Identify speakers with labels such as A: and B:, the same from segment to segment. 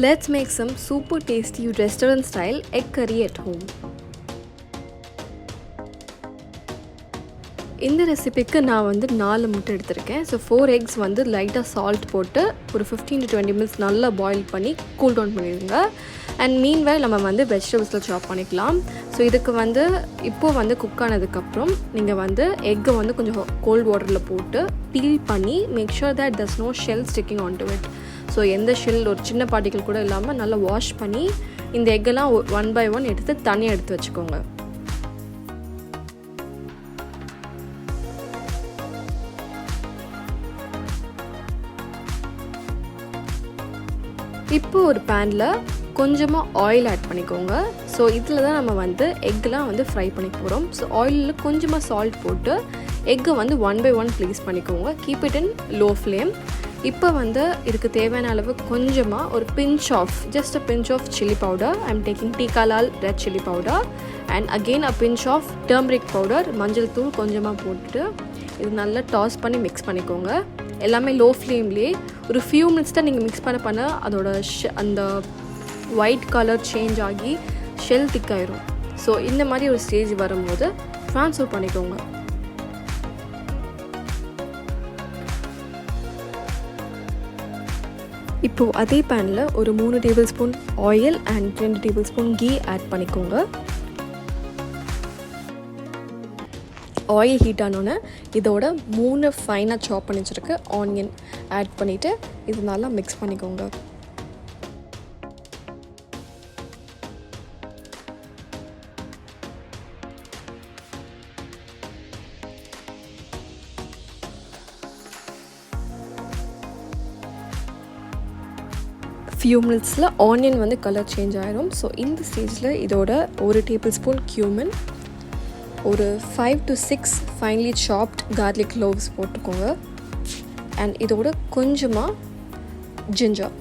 A: Let's make some super tasty restaurant style egg curry at home. இந்த ரெசிபிக்கு நான் வந்து 4 முட்டை எடுத்திருக்கேன். ஸோ 4 eggs வந்து லைட்டாக சால்ட் போட்டு ஒரு 15 to 20 minutes நல்லா பாயில் பண்ணி கூல் டவுன் பண்ணிடுங்க. அண்ட் மீன்வைல் நம்ம வந்து வெஜிடபிள்ஸில் சாப் பண்ணிக்கலாம். ஸோ இதுக்கு வந்து இப்போது வந்து குக் ஆனதுக்கப்புறம் நீங்கள் வந்து எக்கை வந்து கொஞ்சம் கோல்ட் வாட்டரில் போட்டு பீல் பண்ணி make sure that there's no shell sticking onto it. So எந்த ஷெல் ஒரு சின்ன பார்ட்டிகள் கூட இல்லாமல் நல்லா வாஷ் பண்ணி இந்த எக்கெல்லாம் 1 by 1 எடுத்து தனியாக எடுத்து வச்சுக்கோங்க. இப்போ ஒரு பேனில் கொஞ்சமாக ஆயில் ஆட் பண்ணிக்கோங்க. ஸோ இதில் தான் நம்ம வந்து எக்கெலாம் வந்து ஃப்ரை பண்ணி போகிறோம். ஸோ ஆயிலில் கொஞ்சமாக சால்ட் போட்டு எக்கை வந்து 1 by 1 ப்ளேஸ் பண்ணிக்கோங்க. Keep it in low flame. இப்போ வந்து இதுக்கு தேவையான அளவு கொஞ்சமாக ஒரு just a pinch of chili powder. I'm taking tikka lal red chili powder and again a pinch of turmeric powder. மஞ்சள் தூள் கொஞ்சமாக போட்டுட்டு இது நல்லா டாஸ் பண்ணி மிக்ஸ் பண்ணிக்கோங்க. எல்லாமே லோ ஃப்ளேம்லேயே ஒரு ஃபியூ மினிட்ஸ் தான் நீங்கள் மிக்ஸ் பண்ண அதோட அந்த ஒயிட் கலர் சேஞ்ச் ஆகி ஷெல் திக்காயிரும். ஸோ இந்த மாதிரி ஒரு ஸ்டேஜ் வரும்போது ட்ரான்ஸ்ஃபர் பண்ணிக்கோங்க. இப்போது அதே பேனில் ஒரு 3 tablespoon oil and 2 tablespoon ghee add பண்ணிக்கோங்க. ஆயில் ஹீட் ஆனோன்னே இதோட 3 ஃபைனாக சாப் பண்ணி வச்சுருக்க ஆனியன் ஆட் பண்ணிவிட்டு இது நல்லா மிக்ஸ் பண்ணிக்கோங்க. ஃபியூ மினிட்ஸில் ஆனியன் வந்து கலர் சேஞ்ச் ஆகிடும். ஸோ இந்த ஸ்டேஜில் இதோட ஒரு டேபிள் ஸ்பூன் கியூமின், ஒரு 5 to 6 finely chopped garlic cloves போட்டுக்கோங்க. அண்ட் இதோட கொஞ்சமாக ginger,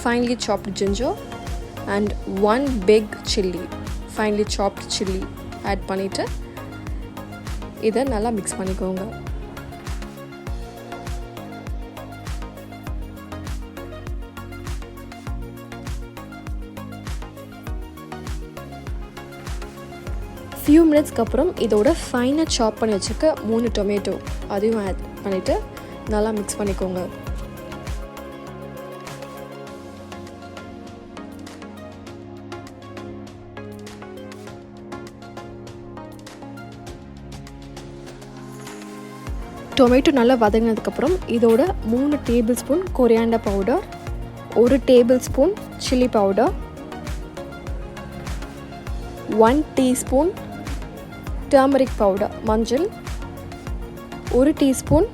A: finely chopped ginger and 1 big chilli, finely chopped chilli add பண்ணிவிட்டு இதை நல்லா மிக்ஸ் பண்ணிக்கோங்க. ஃபியூ மினிட்ஸ்க்கு அப்புறம் இதோட ஃபைனாக சாப் பண்ணி வச்சுருக்க 3 டொமேட்டோ அதையும் ஆட் பண்ணிவிட்டு நல்லா மிக்ஸ் பண்ணிக்கோங்க. டொமேட்டோ நல்லா வதங்கினதுக்கப்புறம் இதோட 3 tablespoon coriander powder, 1 tablespoon chilli powder, 1 teaspoon turmeric powder மஞ்சள், 1 டீஸ்பூன்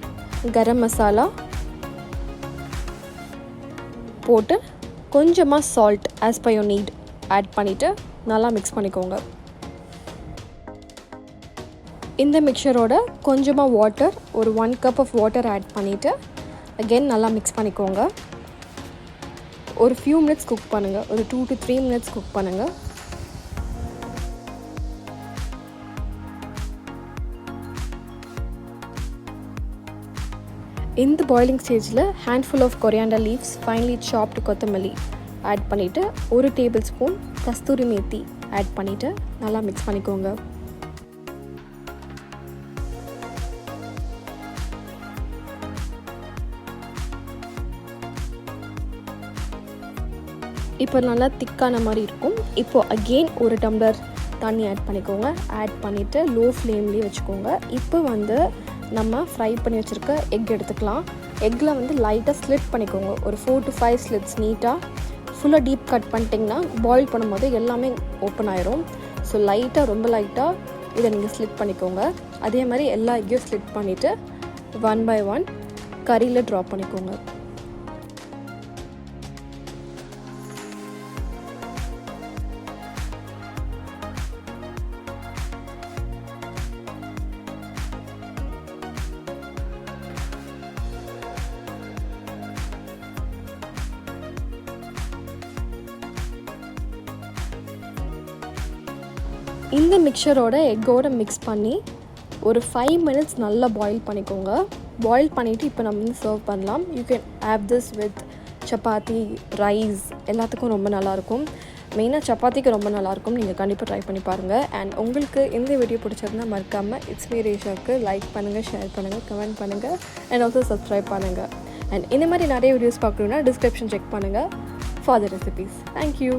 A: கரம் மசாலா போட்டு கொஞ்சமாக salt as per your need add பண்ணிவிட்டு நல்லா மிக்ஸ் பண்ணிக்கோங்க. இந்த மிக்சரோட கொஞ்சமாக வாட்டர், ஒரு 1 கப் ஆஃப் வாட்டர் ஆட் பண்ணிவிட்டு அகெயின் நல்லா மிக்ஸ் பண்ணிக்கோங்க. ஒரு ஃபியூ மினிட்ஸ் குக் பண்ணுங்கள், ஒரு 2 to 3 மினிட்ஸ் குக் பண்ணுங்கள். இந்த பாயிலிங் ஸ்டேஜில் handful of coriander leaves, finely chopped கொத்தமல்லி ஆட் பண்ணிவிட்டு 1 tablespoon kasuri methi add பண்ணிவிட்டு நல்லா மிக்ஸ் பண்ணிக்கோங்க. இப்போ நல்லா திக்கான மாதிரி இருக்கும். இப்போது அகெயின் ஒரு டம்ளர் தண்ணி ஆட் பண்ணிக்கோங்க. ஆட் பண்ணிவிட்டு லோ ஃப்ளேம்லேயே வச்சுக்கோங்க. இப்போ வந்து நம்ம ஃப்ரை பண்ணி வச்சுருக்க எக் எடுத்துக்கலாம். எக்கில் வந்து லைட்டாக ஸ்லிட் பண்ணிக்கோங்க, ஒரு 4 to 5 ஸ்லிட்ஸ் நீட்டாக. ஃபுல்லாக டீப் கட் பண்ணிட்டிங்கன்னா பாயில் பண்ணும்போது எல்லாமே ஓப்பன் ஆயிரும். ஸோ லைட்டாக, ரொம்ப லைட்டாக இதை நீங்கள் ஸ்லிட் பண்ணிக்கோங்க. அதே மாதிரி எல்லா எக்கையும் ஸ்லிட் பண்ணிவிட்டு 1 by 1 கறியில் ட்ராப் பண்ணிக்கோங்க. இந்த மிக்சரோட எக்கோட மிக்ஸ் பண்ணி ஒரு 5 minutes நல்லா பாயில் பண்ணிக்கோங்க. பாயில் பண்ணிவிட்டு இப்போ நம்ம வந்து சர்வ் பண்ணலாம். You can have this with chapati, rice எல்லாத்துக்கும் ரொம்ப நல்லாயிருக்கும். மெயினாக சப்பாத்திக்கு ரொம்ப நல்லாயிருக்கும். நீங்கள் கண்டிப்பாக ட்ரை பண்ணி பாருங்கள். அண்ட் உங்களுக்கு இந்த வீடியோ பிடிச்சிருந்தா மறக்காமல் இட்ஸ் மீ ரேஷாவுக்கு லைக் பண்ணுங்கள், ஷேர் பண்ணுங்கள், கமெண்ட் பண்ணுங்கள் அண்ட் ஆல்சோ சப்ஸ்கிரைப் பண்ணுங்கள். அண்ட் இந்த மாதிரி நிறைய வீடியோஸ் பார்க்கணுன்னா டிஸ்கிரிப்ஷன் செக் பண்ணுங்கள் ஃபார் த ரெசிபீஸ். தேங்க்யூ.